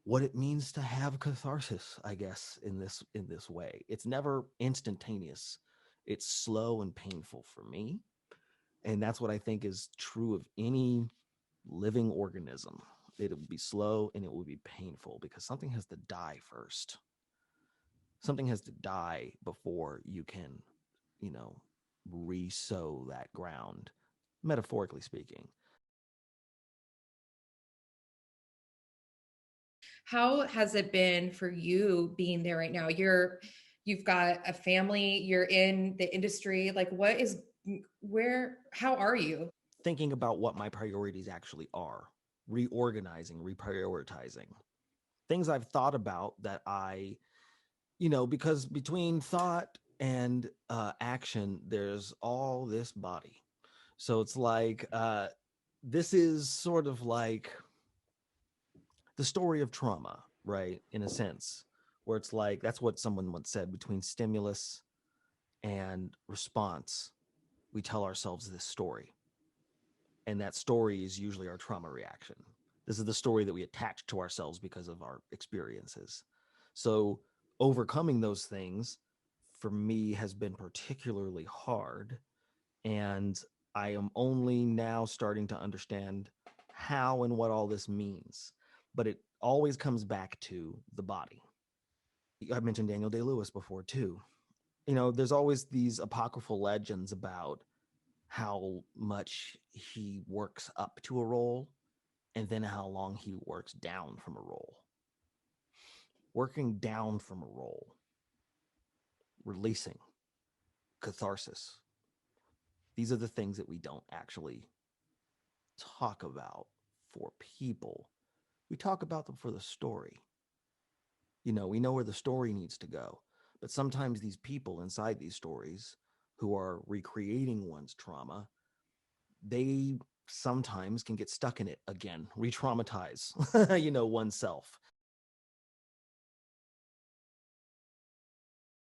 what it means to have catharsis, I guess, in this way. It's never instantaneous. It's slow and painful for me. And that's what I think is true of any living organism. It will be slow and it will be painful because something has to die first. Something has to die before you can, you know, re-sow that ground, metaphorically speaking. How has it been for you being there right now? You've got a family, you're in the industry. Like what is where how are you? Thinking about what my priorities actually are, reorganizing, reprioritizing. Things I've thought about that because between thought and action, there's all this body. So it's like, this is sort of like the story of trauma, right? In a sense, where it's like, that's what someone once said, between stimulus and response, we tell ourselves this story. And that story is usually our trauma reaction. This is the story that we attach to ourselves because of our experiences. So overcoming those things for me has been particularly hard. And I am only now starting to understand how and what all this means. But it always comes back to the body. I mentioned Daniel Day-Lewis before too. There's always these apocryphal legends about how much he works up to a role and then how long he works down from a role. Working down from a role, releasing, catharsis. These are the things that we don't actually talk about for people. We talk about them for the story. We know where the story needs to go. But sometimes these people inside these stories who are recreating one's trauma, they sometimes can get stuck in it again, re-traumatize, oneself.